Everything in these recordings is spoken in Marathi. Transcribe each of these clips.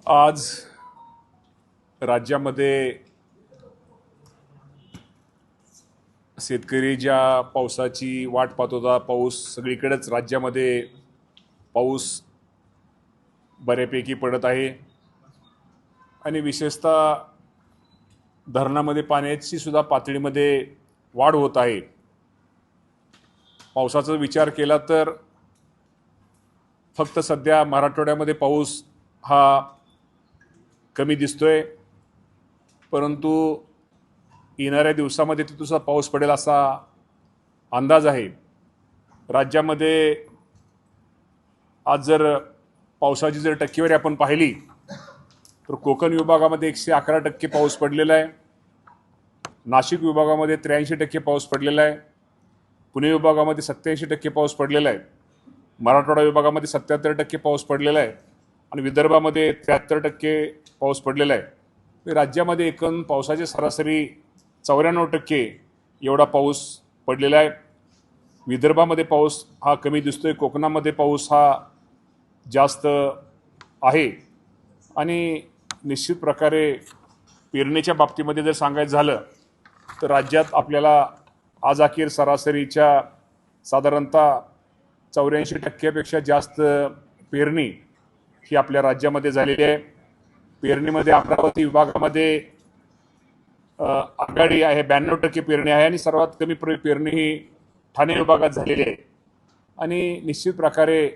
आज राज्यामध्ये शेतकरी ज्या पावसाची वाट पाहत होता, पाऊस सगळीकडेच राज्यामध्ये पाऊस बऱ्यापैकी पडत आहे आणि विशेषतः धरणामध्ये पाण्याची सुद्धा पातळीमध्ये वाढ होत आहे। पावसाचा विचार केला तर फक्त सध्या मराठवाड्यामध्ये पाऊस हा कमी दिसतोय, परंतु येणाऱ्या दिवसामध्ये तिथून पाऊस पडेल असा अंदाज आहे। राज्यामध्ये आज जर पावसाची टक्केवारी आपण पाहिली तर कोकण विभागामध्ये 111% पाऊस पडलेला आहे, नाशिक विभागामध्ये 83% पाऊस पडलेला आहे, पुणे विभागामध्ये 87% पाऊस पडलेला आहे, मराठवाडा विभागामध्ये 77% पाऊस पडलेला आहे आणि विदर्भामध्ये 73% पाऊस पडलेला आहे। राज्यामध्ये एकूण पावसाची सरासरी 94% एवढा पाऊस पडलेला आहे। विदर्भामध्ये पाऊस हा कमी दिसतोय, कोकणामध्ये पाऊस हा जास्त आहे आणि निश्चित प्रकारे पेरणीच्या बाबतीमध्ये जर सांगायचं झालं तर राज्यात आपल्याला आज अखेर सरासरीच्या साधारणतः 84% पेक्षा जास्त पेरणी ही आपल्या राज्यामध्ये झालेली आहे। पेरणीमध्ये अमरावती विभागामध्ये आघाडी आहे, 92% पेरणी आहे आणि सर्वात कमी पेरणी ही ठाणे विभागात झालेली आहे। आणि निश्चित प्रकारे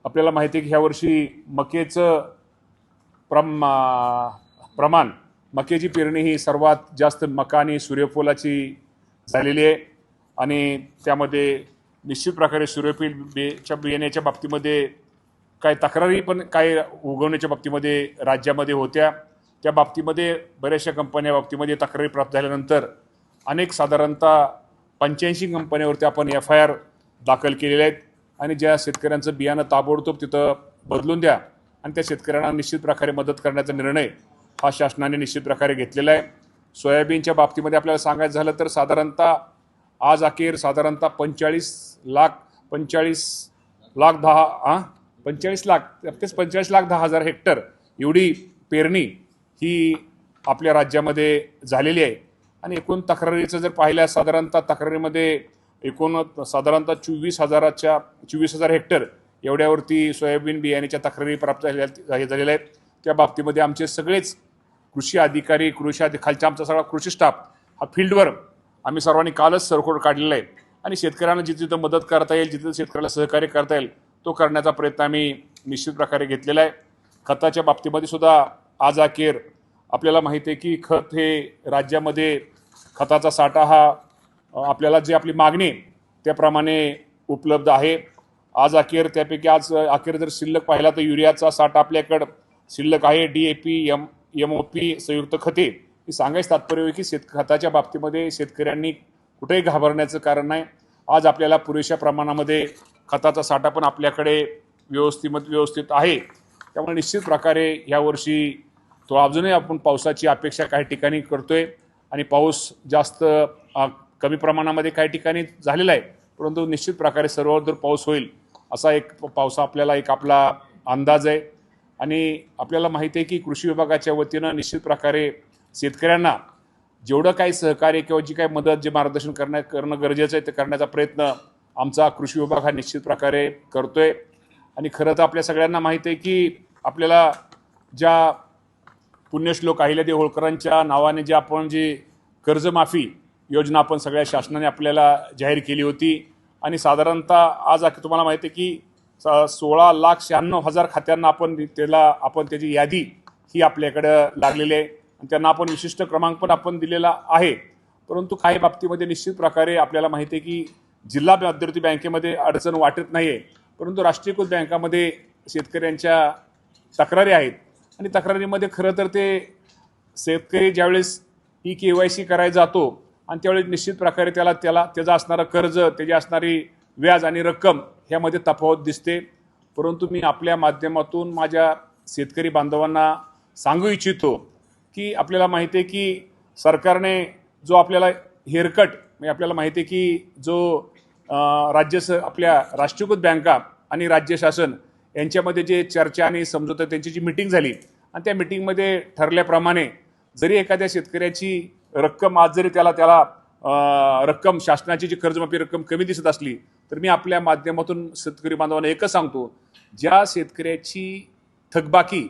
आपल्याला माहिती आहे की ह्या वर्षी मकेचं प्रमाण, मकेची पेरणी ही सर्वात जास्त मका आणि सूर्यफुलाची झालेली आहे आणि त्यामध्ये निश्चित प्रकारे सूर्यफूलच्या बियाण्याच्या बाबतीमध्ये काही तक्रारी पण काही उगवण्याच्या बाबतीमध्ये राज्यामध्ये होत्या। त्या बाबतीमध्ये बऱ्याचशा कंपन्या बाबतीमध्ये तक्रारी प्राप्त झाल्यानंतर अनेक साधारणतः 85 कंपन्यांवरती आपण FIR दाखल केलेले आहेत आणि ज्या शेतकऱ्यांचं बियाणं ताबडतोब तिथं बदलून द्या आणि त्या शेतकऱ्यांना निश्चित प्रकारे मदत करण्याचा निर्णय हा शासनाने निश्चित प्रकारे घेतलेला आहे। सोयाबीनच्या बाबतीमध्ये आपल्याला सांगायचं झालं तर साधारणतः आज अखेर साधारणतः 45 लाख 10 हजार हेक्टर एवढी पेरणी ही आपल्या राज्यामध्ये झालेली आहे आणि एकूण तक्रारीचं जर पाहिलं साधारणतः तक्रारीमध्ये एकूण साधारणतः 24,000 हेक्टर एवढ्यावरती सोयाबीन बियाण्याच्या तक्रारी प्राप्त झालेल्या आहेत। त्या बाबतीमध्ये आमचे सगळेच कृषी अधिकारी, खालचा आमचा सगळा कृषी स्टाफ हा फील्डवर आम्ही सर्वांनी कालच सरकोड काढलेला आहे आणि शेतकऱ्यांना जिथे जिथं मदत करता येईल, जिथे शेतकऱ्याला सहकार्य करता येईल तो करण्याचा प्रयत्न आम्ही निश्चित प्रकारे घेतलेला आहे। खताच्या बाबतीमध्ये सुद्धा आज अखेर आपल्याला माहिती आहे की खत हे राज्यामध्ये खताचा साठा हा आपल्याला जे आपली मागणी त्याप्रमाणे उपलब्ध आहे। आज अखेर त्यापैकी आज अखेर जर शिल्लक पाहिला तर युरियाचा साठा आपल्याकडं शिल्लक आहे। DAP, MOP संयुक्त खते हे सांगायचं तात्पर्य की खताच्या बाबतीमध्ये शेतकऱ्यांनी कुठेही घाबरण्याचं कारण नाही। आज आपल्याला पुरेशा प्रमाणामध्ये खताचा साठा पण आपल्याकडे व्यवस्थित आहे। त्यामुळे निश्चित प्रकारे यावर्षी तो अजूनही आपण पावसाची अपेक्षा काही ठिकाणी करतोय आणि पाऊस जास्त कमी प्रमाणामध्ये काही ठिकाणी झालेला आहे, परंतु निश्चित प्रकारे सर्वत्र पाऊस होईल असा आपल्याला आपला अंदाज आहे। आणि आपल्याला माहिती आहे की कृषी विभागाच्या वतीनं निश्चित प्रकारे शेतकऱ्यांना जेवढं काही सहकार्य किंवा जी काही मदत, जे मार्गदर्शन करणं गरजेचं आहे ते करण्याचा प्रयत्न आमचा कृषी विभाग हा निश्चित प्रकारे करतोय। आणि खरं तर आपल्या सगळ्यांना माहिती आहे की आपल्याला ज्या पुण्यश्लोक अहिल्यादेवी होळकरांच्या नावाने जी कर्जमाफी योजना आपण सगळ्या शासनाने आपल्याला जाहीर केली होती आणि साधारणतः आज तुम्हाला माहिती आहे की 16,96,000 खात्यांना आपण त्याची यादी ही आपल्याकडं लागलेली आहे आणि त्यांना आपण विशिष्ट क्रमांक पण आपण दिलेला आहे। परंतु काही बाबतीमध्ये निश्चित प्रकारे आपल्याला माहिती आहे की जिल्हा मध्यवर्ती बँकेमध्ये अडचण वाटत नाही आहे, परंतु राष्ट्रीयकृत बँकामध्ये शेतकऱ्यांच्या तक्रारी आहेत आणि तक्रारीमध्ये खरं तर ते शेतकरी ज्यावेळेस KYC करायला जातो आणि त्यावेळेस निश्चित प्रकारे त्याचं असणारं कर्ज, त्याची असणारी व्याज आणि रक्कम ह्यामध्ये तफावत दिसते। परंतु मी आपल्या माध्यमातून माझ्या शेतकरी बांधवांना सांगू इच्छितो की आपल्याला माहिती आहे की सरकारने जो आपल्याला हेअरकट, म्हणजे आपल्याला माहिती आहे की जो आपल्या राष्ट्रीयकृत बँका आणि राज्य शासन यांच्यामध्ये जे चर्चा आणि समझोता त्यांची जी मीटिंग झाली आणि त्या मिटिंगमध्ये ठरल्याप्रमाणे जरी एखाद्या शेतकऱ्याची रक्कम आज जरी त्याला रक्कम शासनाची जी कर्जमाफी रक्कम कमी दिसत असली तर मी आपल्या माध्यमातून शेतकरी बांधवांना एकच सांगतो, ज्या शेतकऱ्याची थकबाकी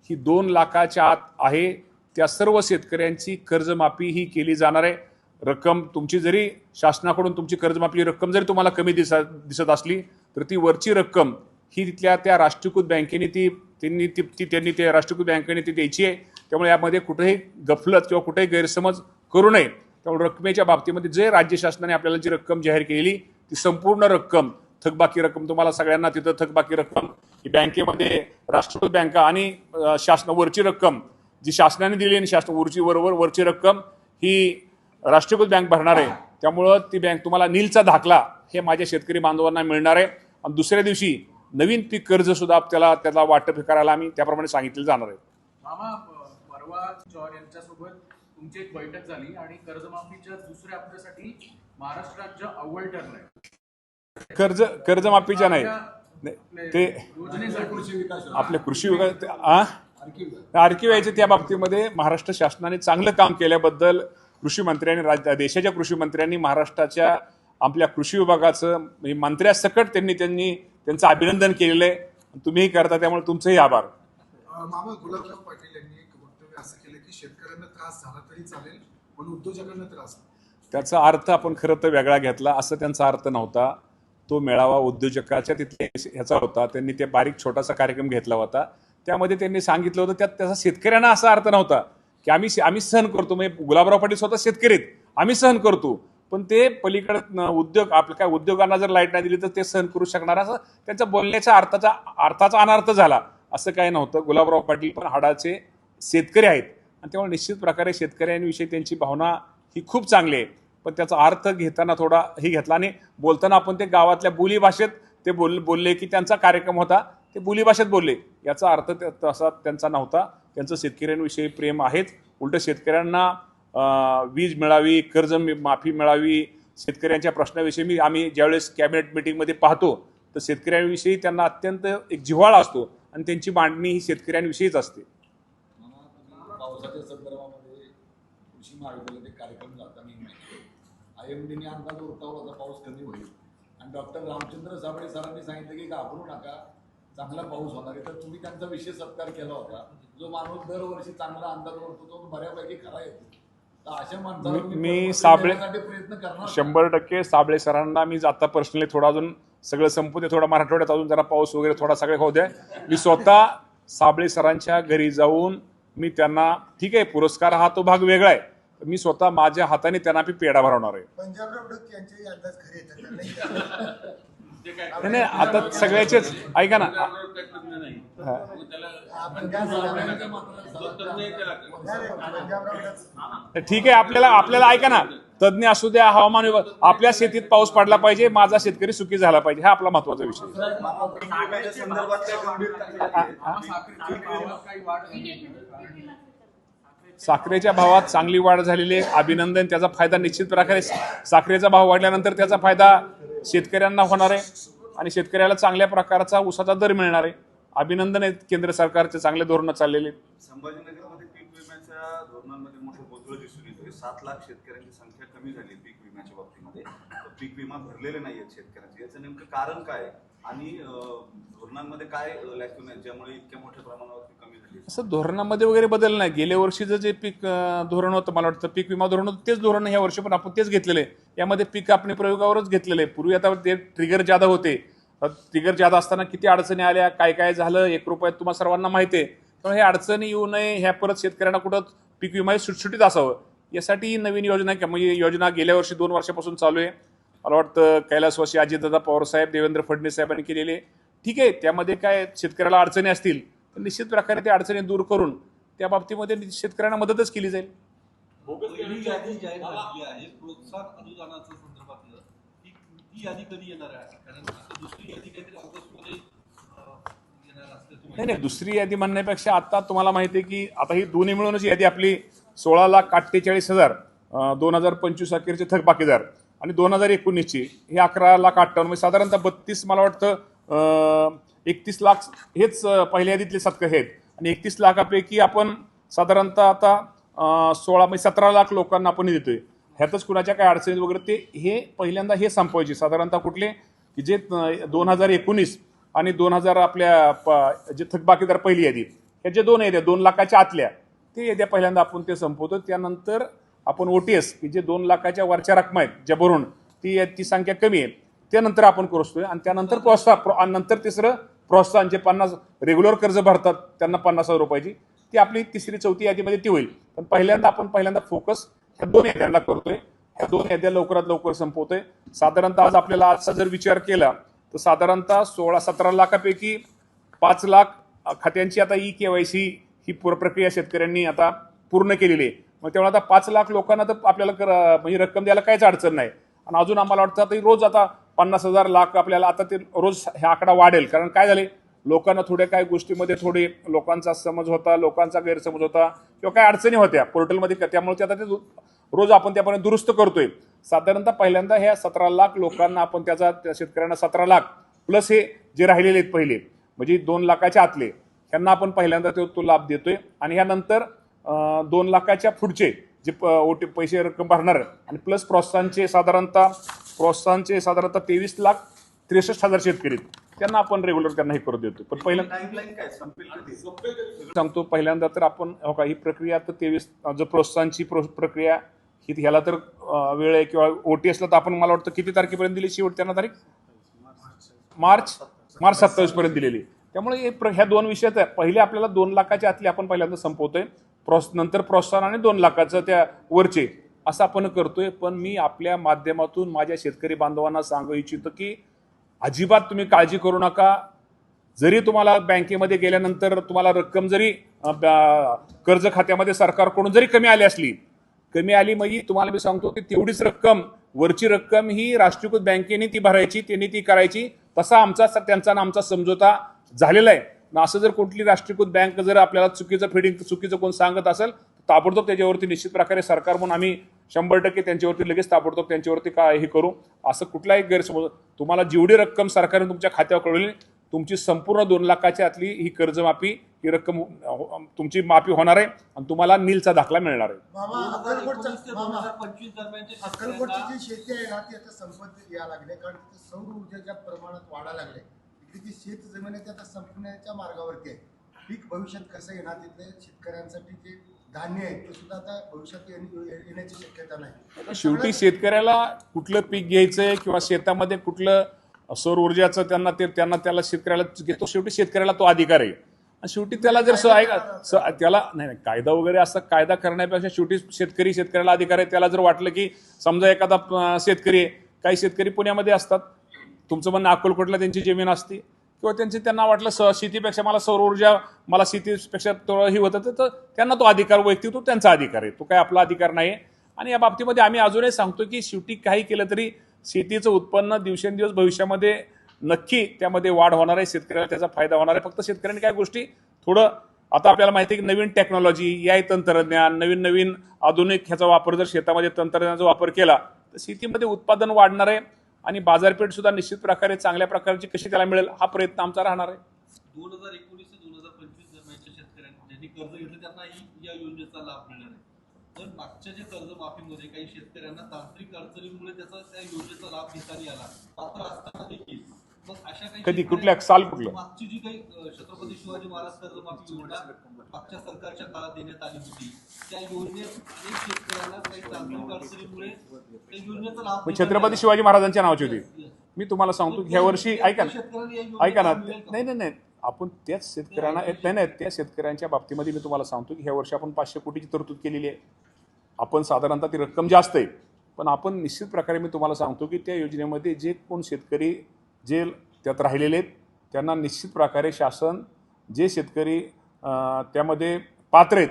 ही 2 लाखाच्या आत आहे त्या सर्व शेतकऱ्यांची कर्जमाफी ही केली जाणार आहे. रक्कम तुमची जरी शासनाकडून तुमची कर्जमाफी रक्कम जरी तुम्हाला कमी दिसत असली तर ती वरची रक्कम ही तिथल्या त्या राष्ट्रीयकृत बँकेने त्यांनी त्या राष्ट्रीयकृत बँकेने ती द्यायची आहे. त्यामुळे यामध्ये कुठेही गफलत किंवा कुठेही गैरसमज करू नये. त्यामुळे रकमेच्या बाबतीमध्ये जे राज्य शासनाने आपल्याला जी रक्कम जाहीर केलेली ती संपूर्ण रक्कम थकबाकी रक्कम तुम्हाला सगळ्यांना तिथं थकबाकी रक्कम ही बँकेमध्ये राष्ट्रीयकृत बँका आणि शासनावरची रक्कम जी शासनाने दिली आणि शासन वरची रक्कम ही राष्ट्रीयकृत बँक भरणार आहे. त्यामुळं ती बँक तुम्हाला नीलचा दाखला हे माझ्या शेतकरी बांधवांना मिळणार आहे. आणि दुसऱ्या दिवशी नवीन पीक कर्ज सुद्धा त्याला वाटप करायला आम्ही त्याप्रमाणे सांगितलं जाणार आहे. मामा, परवा चौहान यांच्यासोबत तुमची एक बैठक झाली आणि कर्जमाफीच्या दुसऱ्या हप्त्यासाठी महाराष्ट्र राज्य अव्वल ठरलंय. कर्जमाफीच्या नाही ते आपल्या कृषी विकास आर्किवायचे त्या बाबतीमध्ये महाराष्ट्र शासनाने चांगलं काम केल्याबद्दल कृषी मंत्र्यांनी देशाच्या कृषी मंत्र्यांनी महाराष्ट्राच्या आपल्या कृषी विभागाचं म्हणजे मंत्र्यासकट त्यांचं अभिनंदन केलेलं आहे. तुम्हीही करता त्यामुळे तुमचेही आभार. मामा, गुलाबराव पाटील यांनी एक वक्तव्य असं केलं की शेतकऱ्यांना त्रास झाला तरी चालेल पण उद्योजकांना त्रास. त्याचा अर्थ आपण खरं तर वेगळा घेतला, असं त्यांचा अर्थ नव्हता. तो मेळावा उद्योजकाच्या तिथल्या ह्याचा होता. त्यांनी ते बारीक छोटासा कार्यक्रम घेतला होता. त्यामध्ये त्यांनी सांगितलं होतं त्याचा शेतकऱ्यांना असा अर्थ नव्हता की आम्ही सहन करतो. म्हणजे गुलाबराव पाटील स्वतः शेतकरी आहेत, आम्ही सहन करतो, पण ते पलीकडे उद्योग आपल्या काय उद्योगांना जर लाईट नाही दिली तर ते सहन करू शकणार, असं त्यांच्या बोलण्याच्या अर्थाचा अनर्थ झाला. असं काही नव्हतं. गुलाबराव पाटील पण हाडाचे शेतकरी आहेत आणि त्यामुळे निश्चित प्रकारे शेतकऱ्यांविषयी त्यांची भावना ही खूप चांगली आहे. पण त्याचा अर्थ घेताना थोडा ही घेतला आणि बोलताना आपण ते गावातल्या बोलीभाषेत ते बोलले की त्यांचा कार्यक्रम होता ते बोलीभाषेत बोलले, याचा अर्थ तसा त्यांचा नव्हता. त्यांचं शेतकऱ्यांविषयी प्रेम आहेच. उलट शेतकऱ्यांना वीज मिळावी, कर्ज माफी मिळावी, शेतकऱ्यांच्या प्रश्नाविषयी आम्ही ज्यावेळेस कॅबिनेट मिटिंगमध्ये पाहतो तर शेतकऱ्यांविषयी त्यांना अत्यंत एक जिव्हाळा असतो आणि त्यांची मांडणी ही शेतकऱ्यांविषयीच असते. पावसाच्या संदर्भामध्ये कृषी महाविद्यालयात एक कार्यक्रम झाला. मी IMDने अंदाज वर्तवला होता पाऊस कमी होईल आणि डॉक्टर रामचंद्र साबळे सरांनी सांगितलं की घाबरू नका, चांगला पाऊस होणार आहे. तर तुम्ही त्यांचा विशेष सत्कार केला होता. जो माणूस दरवर्षी चांगला अंदाज वर्तवतो तो बऱ्यापैकी खरा येतो. तर अशा माणसाला मी साबळे प्रयत्न करणार 100% साबळे सरांना मी आता पर्सनली थोडा अजून सगळं संपू दे, थोडा मराठवाड्यात अजून जरा पाऊस वगैरे थोडा सगळे होऊ द्या. मी स्वतः साबळे सरांच्या घरी जाऊन मी त्यांना, ठीक आहे पुरस्कार हा तो भाग वेगळा आहे, मी स्वतः माझ्या हाताने त्यांना मी पेढा भरवणार आहे. पंजाबराव डक यांचे अंदाज खरे येतात नाही आता सगळ्याचेच ऐका ना. ठीक आहे, आपल्याला ऐका ना, तज्ञ असू द्या, हवामान विभाग, आपल्या शेतीत पाऊस पडला पाहिजे, माझा शेतकरी सुखी झाला पाहिजे, हा आपला महत्वाचा विषय. साखरेच्या भावात चांगली वाढ झालेली आहे, अभिनंदन. त्याचा फायदा निश्चित प्रकारे साखरेचा भाव वाढल्यानंतर त्याचा फायदा शेतकऱ्यांना होणार आहे आणि शेतकऱ्याला चांगल्या प्रकारचा ऊसाचा दर मिळणार आहे. अभिनंदन आहे, केंद्र सरकारचे चांगले धोरण चाललेले. संभाजीनगरमध्ये पीक विम्याच्या धोरणांमध्ये मोठं गोंधळ दिसून येतो. 7 लाख शेतकऱ्यांची संख्या कमी झाली पीक विम्याच्या बाबतीमध्ये. पीक विमा भरलेले नाही आहेत शेतकऱ्यांचे. याचं नेमकं कारण काय आणि धोरणांमध्ये काय लॅक्यून आहे ज्यामुळे इतक्या मोठ्या प्रमाणावर कमी झाली? असं धोरणामध्ये वगैरे बदल नाही. गेल्या वर्षीचं जे पीक धोरण होतं, मला वाटतं पीक विमा धोरण होतं, तेच धोरण ह्या वर्षी पण आपण तेच घेतलेलं आहे. यामध्ये पीक कापणी प्रयोगावरच घेतलेलं आहे. पूर्वी आता ते ट्रिगर जादा होते. ट्रिगर जादा असताना किती अडचणी आल्या, काय झालं, 1 रुपयात तुम्हाला सर्वांना माहिती आहे. त्यामुळे हे अडचणी येऊ नये, ह्या परत शेतकऱ्यांना कुठं पीक विमा सुटसुटीत असावं यासाठी नवीन योजना म्हणजे योजना गेल्या वर्षी 2 वर्षापासून चालू आहे. मला वाटतं कैलासवासी अजितदादा पवार साहेब, देवेंद्र फडणवीस साहेबांनी केलेले. ठीक आहे, त्यामध्ये काय शेतकऱ्याला अडचणी असतील तर निश्चित प्रकारे त्या अडचणी दूर करून त्या बाबतीमध्ये शेतकऱ्यांना मदतच केली जाईल. नाही, दुसरी यादी म्हणण्यापेक्षा आता तुम्हाला माहिती आहे की आता ही दोन्ही मिळूनच यादी आपली 16,48,000 2025 अखेरचे थकबाकीदार आणि 2019ची ही 11,58,000 म्हणजे साधारणतः 32 मला वाटतं 31 लाख हेच पहिल्या यादीतले आहेत आणि 31 लाखापैकी आपण साधारणतः आता 17 लाख लोकांना आपण देतोय. ह्यातच कुणाच्या काय अडचणी वगैरे ते हे पहिल्यांदा हे संपवायचे. साधारणतः कुठले की जे 2019 आणि 2000 आपल्या जे थकबाकीदार पहिली यादी ह्या जे 2 याद्या 2 लाखाच्या आतल्या ते याद्या पहिल्यांदा आपण ते संपवतो. त्यानंतर आपण OTS की जे 2 लाखाच्या वरच्या रकमा आहेत ज्या भरून ती संख्या कमी आहे त्यानंतर आपण करतोय. आणि त्यानंतर प्रोत्साहन नंतर तिसरं प्रोत्साहन जे 50 रेग्युलर कर्ज भरतात त्यांना 50,000 रुपयाची ती आपली तिसरी चौथी यादीमध्ये ती होईल. पण पहिल्यांदा फोकस ह्या 2 याद्यांना करतोय. ह्या 2 याद्या लवकरात लवकर संपवतोय. साधारणतः आज आपल्याला आजचा जर विचार केला तर साधारणतः 16-17 लाखापैकी 5 लाख खात्यांची आता KYC ही प्रक्रिया शेतकऱ्यांनी आता पूर्ण केलेली आहे. मग तेव्हा आता 5 लाख लोकांना तर आपल्याला म्हणजे रक्कम द्यायला काहीच अडचण नाही. आणि अजून आम्हाला वाटतं आता रोज आता 50,000 लाख आपल्याला आता ते रोज हा आकडा वाढेल. कारण काय झाले लोकांना थोड्या काही गोष्टीमध्ये थोडे लोकांचा समज होता, लोकांचा गैरसमज होता किंवा काही अडचणी होत्या पोर्टलमध्ये, त्यामुळे ते आता ते रोज आपण त्यापर्यंत दुरुस्त करतोय. साधारणतः पहिल्यांदा ह्या 17 लाख लोकांना आपण त्या शेतकऱ्यांना 17 लाख प्लस हे जे राहिलेले आहेत पहिले म्हणजे 2 लाखाच्या आतले ह्यांना आपण पहिल्यांदा तो लाभ देतोय. आणि ह्यानंतर 2 लाखाच्या पुढचे जे पैसे रक्कम भरणार आणि प्लस प्रोत्साहनचे साधारणतः 23,63,000 शेतकरी त्यांना आपण रेग्युलर त्यांना हे करू देतो. पण पहिल्यांदा टाइमलाईन काय संपेल कधी? सांगतो पहिल्यांदा तर आपण ही प्रक्रिया तर 23 जो प्रोत्साहनची प्रक्रिया ही ह्याला तर वेळ आहे किंवा OTSला तर आपण मला वाटतं किती तारखेपर्यंत दिली शेवट त्यांना तारीख मार्च 27 पर्यंत दिलेली. त्यामुळे ह्या 2 विषयात पहिले आपल्याला 2 लाखाच्या आतले आपण पहिल्यांदा संपवतोय. नंतर प्रोत्साहन आणि 2 लाखाचं त्या वरचे असं आपण करतोय. पण मी आपल्या माध्यमातून माझ्या शेतकरी बांधवांना सांगू इच्छितो की अजिबात तुम्ही काळजी करू नका. जरी तुम्हाला बँकेमध्ये गेल्यानंतर तुम्हाला रक्कम जरी कर्ज खात्यामध्ये सरकारकडून जरी कमी आली म्हणजे तुम्हाला मी सांगतो की तेवढीच रक्कम वरची रक्कम ही राष्ट्रीयकृत बँकेने ती भरायची, त्यांनी ती करायची. तसा त्यांचा ना आमचा समझोता झालेला आहे. असं जर कुठली राष्ट्रीयकृत बँक जर आपल्याला चुकीचं कोण सांगत असेल ताबडतोब त्याच्यावरती निश्चित प्रकारे सरकार म्हणून आम्ही 100% त्यांच्यावरती लगेच ताबडतोब त्यांच्यावरती काय हे करू. असं कुठलाही गैरसमज तुम्हाला जेवढी रक्कम सरकारने तुमच्या खात्यावर कळवली तुमची संपूर्ण 2 लाखाच्या आतली ही कर्जमाफी ही रक्कम तुमची माफी होणार आहे आणि तुम्हाला नीलचा दाखला मिळणार आहे. अक्कलकोटची जी शेती आहे ना ती आता संपत यायला लागले कारण सौर ऊर्जेच्या प्रमाणात वाढायला लागले. इथे शेत जमीन आहे ती आता संपण्याच्या मार्गावरती आहे. पीक भविष्यात कसं येणार तिथले शेतकऱ्यांसाठी जे धान्य आहे ते सुद्धा आता भविष्यात येण्याची शक्यता नाही. शेवटी शेतकऱ्याला कुठलं पीक घ्यायचंय किंवा शेतामध्ये कुठलं सौर ऊर्जाचं त्याला शेतकऱ्याला घेतो. शेवटी शेतकऱ्याला तो अधिकार आहे. आणि शेवटी त्याला जर त्याला नाही कायदा वगैरे असं कायदा करण्यापेक्षा शेवटी शेतकऱ्याला अधिकार आहे. त्याला जर वाटलं की समजा एखादा शेतकरी काही शेतकरी पुण्यामध्ये असतात तुमचं म्हणणं अक्कलकोटला त्यांची जमीन असते किंवा त्यांना वाटलं शेतीपेक्षा मला सौर ऊर्जा मला शेतीपेक्षा ही होतं तर त्यांना तो अधिकार वैयक्तिक तो त्यांचा अधिकार आहे. तो काय आपला अधिकार नाही. आणि या बाबतीमध्ये आम्ही अजूनही सांगतो की शेवटी काही केलं तरी शेतीचं उत्पन्न दिवसेंदिवस भविष्यामध्ये नक्की त्यामध्ये वाढ होणार आहे. शेतकऱ्याला त्याचा फायदा होणार आहे. फक्त शेतकऱ्यांनी काय गोष्टी थोडं आता आपल्याला माहिती आहे की नवीन टेक्नॉलॉजी AI तंत्रज्ञान नवीन आधुनिक ह्याचा वापर जर शेतामध्ये तंत्रज्ञानाचा वापर केला तर शेतीमध्ये उत्पादन वाढणार आहे आणि बाजारपेठ सुद्धा निश्चित प्रकारे चांगल्या प्रकारची कशी त्याला मिळेल हा प्रयत्न आमचा राहणार आहे. 2019 ते 2025 दरम्यानच्या शेतकऱ्यांनी ज्यांनी कर्ज घेतलं त्यांनाही या योजनेचा लाभ मिळणार आहे. तर मागच्या जे कर्जमाफीमध्ये काही शेतकऱ्यांना तांत्रिक अडचणीमुळे त्या योजनेचा लाभ घेता नाही आला पात्र असताना देखील मग अशा काही कधी कुठल्या साल कुठलं मागची जी काही छत्रपती शिवाजी महाराज कर्जमाफी योजना मागच्या सरकारच्या काळात देण्यात आली होती त्या योजनेत अनेक शेतकऱ्यांना काही तांत्रिक अडचणीमुळे त्या योजनेचा लाभ छत्रपती शिवाजी महाराजांच्या नावाची होती. मी तुम्हाला सांगतो की ह्या वर्षी ऐका ना नाही आपण त्याच शेतकऱ्यांना नाही त्या शेतकऱ्यांच्या बाबतीमध्ये मी तुम्हाला सांगतो की ह्या वर्षी आपण 500 कोटीची तरतूद केलेली आहे. आपण साधारणतः ती रक्कम जास्त आहे पण आपण निश्चित प्रकारे मी तुम्हाला सांगतो की त्या योजनेमध्ये जे कोण शेतकरी जे त्यात राहिलेले आहेत त्यांना निश्चित प्रकारे शासन जे शेतकरी त्यामध्ये पात्र आहेत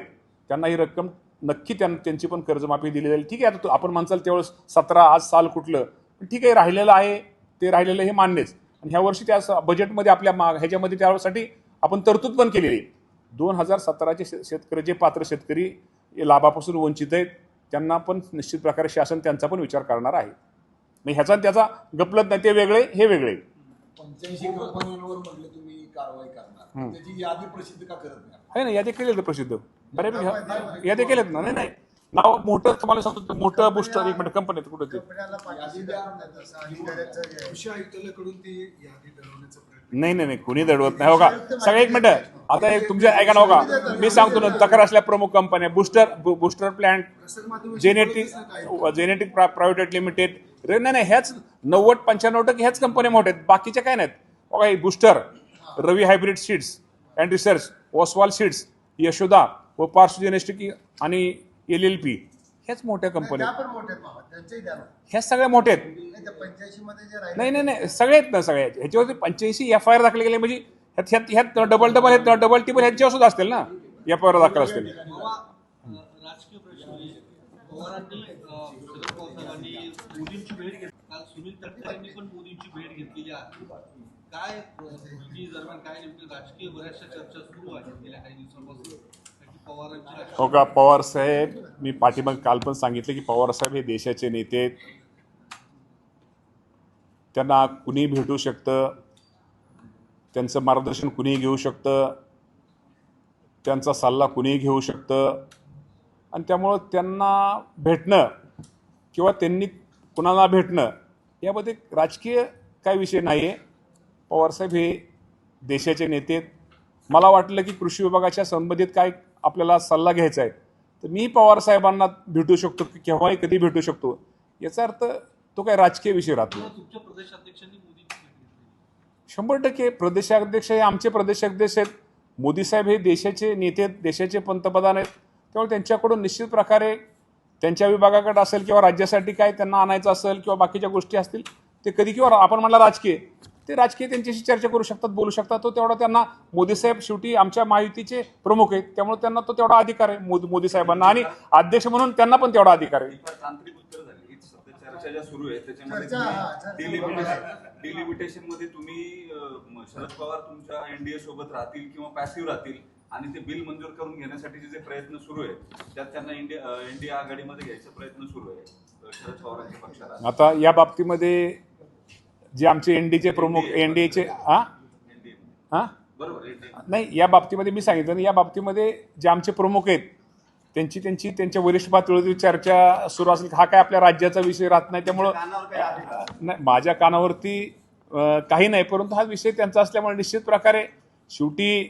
त्यांना ही रक्कम नक्की त्यांची पण कर्जमाफी दिली जाईल. ठीक आहे आता आपण म्हणसाल त्यावेळेस 17 आज साल कुठलं पण ठीक आहे राहिलेलं आहे ते राहिलेलं हे मान्यच. आणि ह्या वर्षी त्या बजेटमध्ये आपल्या ह्याच्यामध्ये त्यासाठी आपण तरतूद पण केलेली आहे. 2017चे शेतकरी जे पात्र शेतकरी लाभापासून वंचित आहेत त्यांना पण निश्चित प्रकारे शासन त्यांचा पण विचार करणार आहे. नाही ह्याचा त्याचा गपलत नाही ते वेगळे हे वेगळे. 85 कंपन्यांवर म्हटलं तुम्ही कारवाई करणार त्याची यादी प्रसिद्ध का करत नाही? आहे ना, यादी केलेलं प्रसिद्ध बऱ्यापैकी यादी केलेत ना. नाही नाव मोठं तुम्हाला सांगतो, मोठं बुस्टर एक मिनिट कंपनी कुठं ते कंपन्याला पाठिंबा द्या, तसं अधिकाऱ्यांचं हे आहे. कृषी आयुक्तालयाकडून ती यादी दडवण्याचा प्रयत्न नाही कुणी दडवत नाही. हो का, सगळे एक मिनिट आता एक तुमच्या ऐका ना, हो का, मी सांगतो ना, तक्रार असल्या प्रमुख कंपन्या बुस्टर प्लांट, प्रसारमाध्यमांशी जेनेटिक बोलतच नाही काय. जेनेटिक प्रायव्हेट लिमिटेड, नाही ह्याच 90-95% ह्याच कंपन्या मोठ्या आहेत, बाकीच्या काय नाहीत. बघा, booster, Ravi hybrid seeds and research, Oswal seeds, Yashoda व पार्स जेनेटिक आणि LLP, ह्याच मोठ्या कंपन्या त्या पण मोठे आहेत बाबा, त्यांचेही द्या ना. ह्या सगळ्या मोठ्या आहेत. नाही, त्या 85 मध्ये जे राहिले नाही सगळे आहेत ना, सगळे आहेत. ह्याच्यावरती 85 FIR दाखल केले म्हणजे ह्यात डबल टिबल ह्याच्यावर सुद्धा असतील ना, FIR दाखल असतील. बाबा, राजकीय प्रश्न आहे. पवारांनी शरद पवारांनी मोदींची भेट घेतली. काल सुनील तटकरेंनी पण मोदींची भेट घेतलेली आहे. काय भेटी दरम्यान काय नेमकी राजकीय बऱ्याचशा चर्चा सुरू आहेत गेल्या काही दिवसांपासून की पवारांची राजकीय हो का, पवार साहेब, मी पाठीमाग काल पण सांगितलं की पवार साहेब हे देशाचे नेते आहेत. त्यांना कुणी भेटू शकतं, त्यांचं मार्गदर्शन कुणीही घेऊ शकतं, त्यांचा सल्ला कुणीही घेऊ शकतं, आणि त्यामुळं त्यांना भेटणं किंवा त्यांनी कुणाला भेटणं यामध्ये राजकीय काय विषय नाही आहे. पवारसाहेब हे देशाचे नेते आहेत. मला वाटलं की कृषी विभागाच्या संबंधित काय आपल्याला सल्ला घ्यायचा आहे तर मी पवारसाहेबांना भेटू शकतो, की केव्हाही कधी भेटू शकतो. याचा अर्थ तो काय राजकीय विषय राहतो. तुमच्या प्रदेशाध्यक्षांनी मोदींची भेट घेतली. 100% प्रदेशाध्यक्ष हे आमचे प्रदेशाध्यक्ष आहेत. मोदी साहेब हे देशाचे नेते आहेत, देशाचे पंतप्रधान आहेत. त्यामुळे त्यांच्याकडून निश्चित प्रकारे त्यांच्या विभागाकडे असेल किंवा राज्यासाठी काय त्यांना आणायचं असेल किंवा बाकीच्या गोष्टी असतील ते कधी, किंवा आपण म्हणला राजकीय, ते राजकीय त्यांच्याशी चर्चा करू शकतात, बोलू शकतात. तो तेवढा त्यांना, मोदी साहेब शेवटी आमच्या महायुतीचे प्रमुख आहेत, त्यामुळे त्यांना तो तेवढा अधिकार आहे मोदी साहेबांना, आणि अध्यक्ष म्हणून त्यांना पण तेवढा अधिकार आहे. फार तांत्रिक उत्तर झाली. हीच सध्या चर्चा ज्या सुरू आहे त्याच्यामध्ये चर्चा डिलिमिटेशन मध्ये तुम्ही शरद पवार तुमच्या NDA सोबत राहतील किंवा पॅसिव्ह राहतील, आणि ते बिल मंजूर करून घेण्यासाठीचे जे प्रयत्न सुरू आहेत त्यात त्यांना इंडिया आघाडीमध्ये घ्यायचा प्रयत्न सुरू आहे शरद पवारांच्या पक्षाला. आता या बाबतीमध्ये जे आमचे NDAचे प्रमुख, NDAचे बरोबर नाही, या बाबतीमध्ये मी सांगितलं ना, या बाबतीमध्ये जे आमचे प्रमुख आहेत त्यांच्या वरिष्ठ पातळीवरती चर्चा सुरू असेल. हा काय आपल्या राज्याचा विषय राहत नाही, त्यामुळं नाही, माझ्या कानावरती काही नाही, परंतु हा विषय त्यांचा असल्यामुळे निश्चित प्रकारे शेवटी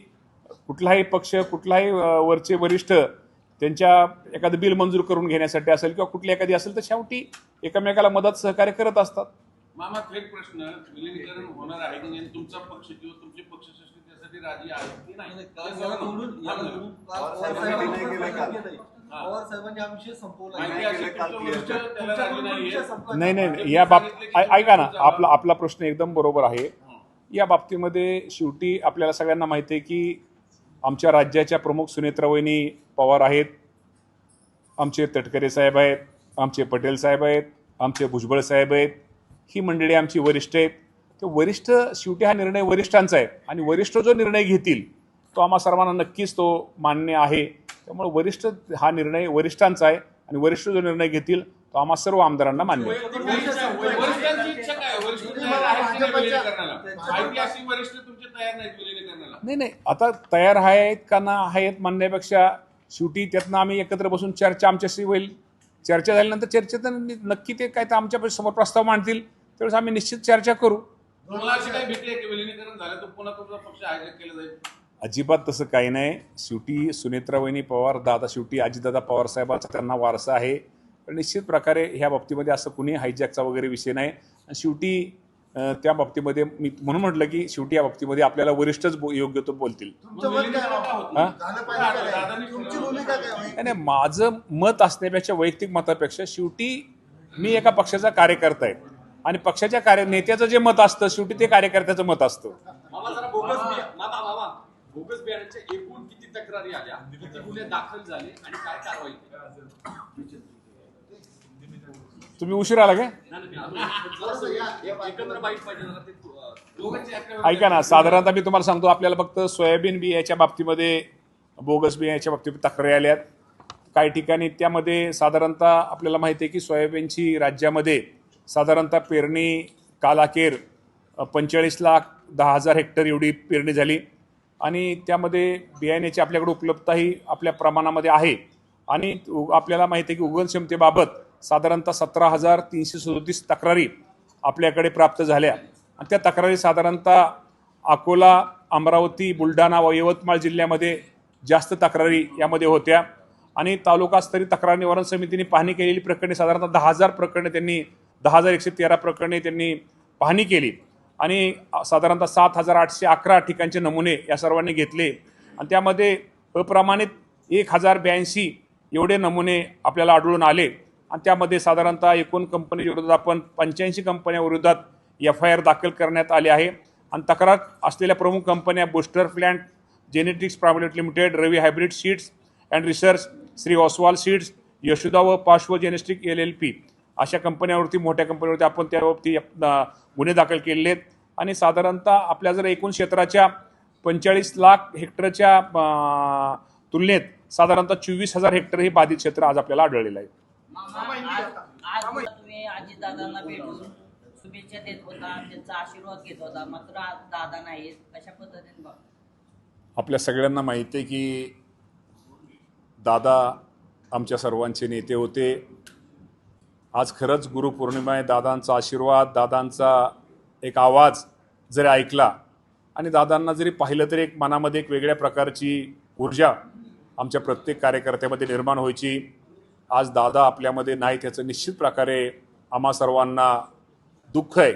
कुठलाही पक्ष, कुठलाही वरचे वरिष्ठ त्यांच्या एखादं बिल मंजूर करून घेण्यासाठी असेल किंवा कुठली एखादी असेल तर शेवटी एकमेकाला मदत सहकार्य करत असतात. मामा, थेट प्रश्न, विलिनीकरण होणार आहे की नाही, तुमचा पक्ष किंवा तुमची पक्षश्रेष्ठी त्यासाठी राजी आहे की नाही? पवार साहेबांनी हा विषय संपवला. माहिती असेल तुमचं वरिष्ठ त्याला राजी नाहीये. नाही या ऐका ना, आपला प्रश्न एकदम बरोबर आहे. या बाबतीमध्ये शेवटी आपल्याला सगळ्यांना माहिती आहे की आमच्या राज्याच्या प्रमुख सुनेत्रावहिनी पवार आहेत, आमचे तटकरे साहेब आहेत, आमचे पटेल साहेब आहेत, आमचे भुजबळ साहेब आहेत. ही मंडळी आमची वरिष्ठ आहेत. ते वरिष्ठ, शेवटी हा निर्णय वरिष्ठांचा आहे आणि वरिष्ठ जो निर्णय घेतील तो आम्हा सर्वांना नक्कीच तो मान्य आहे. त्यामुळे वरिष्ठ हा निर्णय वरिष्ठांचा आहे आणि वरिष्ठ जो निर्णय घेतील तो आम्हा सर्व आमदारांना मान्य आहे. वरिष्ठांची इच्छा काय? वरिष्ठ तयार आहेत की नाही विलिनीकरणाला? माहिती अशी वरिष्ठ तुमचे तयार नाहीत विलिनीकरणाला. नाही आता तयार आहेत का ना आहेत म्हणण्यापेक्षा शेवटी त्यातनं आम्ही एकत्र बसून चर्चा आमच्याशी होईल. चर्चा झाल्यानंतर चर्चेतून नक्की ते काय तर आमच्या समोर प्रस्ताव मांडतील त्यावेळेस आम्ही निश्चित चर्चा करू. तुम्हाला अशी काही भीती आहे की विलिनीकरण झालं तर पुन्हा तुमचा पक्ष हायजॅक केला जाईल? अजिबात तसं काही नाही. शेवटी सुनेत्रावहिनी पवार दादा, शेवटी अजितदादा पवार साहेबांचा त्यांना वारसा आहे. पण निश्चित प्रकारे ह्या बाबतीमध्ये असं कुणी हायजॅकचा वगैरे विषय नाही. शेवटी त्या बाबतीमध्ये मी म्हणून म्हटलं की शेवटी या बाबतीमध्ये आपल्याला वरिष्ठच योग्य तो बोलतील. तुमचं मत काय बाबा? झालं पाहिजे का नाही? तुमची भूमिका काय होईल? नाही, माझं मत असण्यापेक्षा, वैयक्तिक मतापेक्षा, शेवटी मी एका पक्षाचा कार्यकर्ता आहे आणि पक्षाच्या नेत्याचं जे मत असतं शेवटी ते कार्यकर्त्याचं मत असतं. मामा, जरा बोगस बियाण्याच्या एकूण किती तक्रारी आल्या, किती गुन्हे दाखल झाले आणि काय कारवाई केली? तुम्ही उशीर आला काय? एकत्र बाईट पाहिजे जरा ते दोघांची ऐका ना, साधारणतः मी तुम्हाला सांगतो, आपल्याला फक्त सोयाबीन बियाच्या बाबतीमध्ये, बोगस बियाच्या बाबतीत तक्रारी आल्यात. काही ठिकाणी त्यामध्ये साधारणतः आपल्याला माहिती आहे की सोयाबीनची राज्यामध्ये साधारणतः पेरणी काल अखेर 45,10,000 हेक्टर एवढी पेरणी झाली. आणि त्यामध्ये बियाण्याची आपल्याकडे उपलब्धताही आपल्या प्रमाणामध्ये आहे आणि आपल्याला माहिती आहे की उगवणक्षमतेबाबत साधारणतः 17,337 तक्रारी आपल्याकडे प्राप्त झाल्या आणि त्या तक्रारी साधारणतः अकोला, अमरावती, बुलढाणा व यवतमाळ जिल्ह्यामध्ये जास्त तक्रारी यामध्ये होत्या आणि तालुकास्तरीय तक्रार निवारण समितीने पाहणी केलेली प्रकरणे साधारणतः 10,000 प्रकरणे त्यांनी 10,113 प्रकरणे त्यांनी पाहणी केली आणि साधारणतः 7,811 ठिकाणचे नमुने या सर्वांनी घेतले आणि त्यामध्ये अप्रमाणित 1,082 एवढे नमुने आपल्याला आढळून आले आणि त्यामध्ये साधारणतः एकूण कंपनीच्या विरोधात आपण 85 कंपन्या विरोधात FIR दाखल करण्यात आले आहे आणि तक्रार असलेल्या प्रमुख कंपन्या booster plant, genetics private limited, Ravi hybrid seeds and research, Shri Oswal seeds, Yashoda व पाश्व जेनेस्टिक LLP अशा कंपन्यांवरती, मोठ्या कंपन्यांवरती आपण त्यावरती गुन्हे दाखल केलेले आहेत आणि साधारणतः आपल्या जर एकूण क्षेत्राच्या 45 लाख हेक्टरच्या तुलनेत साधारणतः 24,000 हेक्टर हे बाधित क्षेत्र आज आपल्याला आढळलेलं आहे. आज तुम्ही अजितदादांना भेटून शुभेच्छा देत होता, त्यांचा आशीर्वाद घेत होता, मात्र आज दादा नाहीत. कशा पद्धतीने बघ? आपल्या सगळ्यांना माहिती आहे की दादा आमच्या सर्वांचे नेते होते. आज खरंच गुरुपौर्णिमा आहे. दादांचा आशीर्वाद, दादांचा एक आवाज जरी ऐकला आणि दादांना जरी पाहिलं तरी एक मनामध्ये एक वेगळ्या प्रकारची ऊर्जा आमच्या प्रत्येक कार्यकर्त्यामध्ये निर्माण व्हायची. आज दादा आपल्यामध्ये नाही त्याचं निश्चित प्रकारे आम्हा सर्वांना दुःख आहे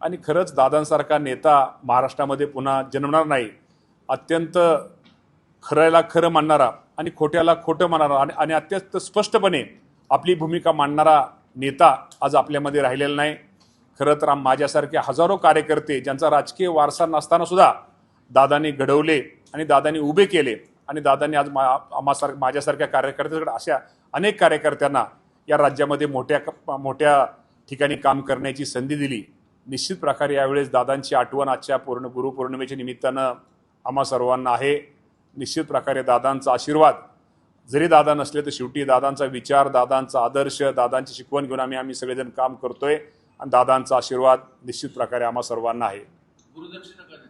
आणि खरंच दादांसारखा नेता महाराष्ट्रामध्ये पुन्हा जन्मणार नाही. अत्यंत खऱ्याला खरं मानणारा आणि खोट्याला खोटं मानणारा आणि अत्यंत स्पष्टपणे आपली भूमिका मांडणारा नेता आज आपल्यामध्ये राहिलेला नाही. खरं तर माझ्यासारखे हजारो कार्यकर्ते ज्यांचा राजकीय वारसा नसताना सुद्धा दादांनी घडवले आणि दादांनी उभे केले आणि दादांनी आज माझ्यासारख्या कार्यकर्त्यांकडे अशा अनेक कार्यकर्त्यांना या राज्यामध्ये मोठ्या ठिकाणी काम करण्याची संधी दिली. निश्चित प्रकारे यावेळेस दादांची आठवण आजच्या गुरुपौर्णिमेच्या निमित्तानं आम्हा सर्वांना आहे. निश्चित प्रकारे दादांचा आशीर्वाद जरी दादा नसले तर शेवटी दादांचा विचार, दादांचा आदर्श, दादांची शिकवण घेऊन आम्ही सगळेजण काम करतोय आणि दादांचा आशीर्वाद निश्चित प्रकारे आम्हा सर्वांना आहे. गुरुदक्षिणा कधी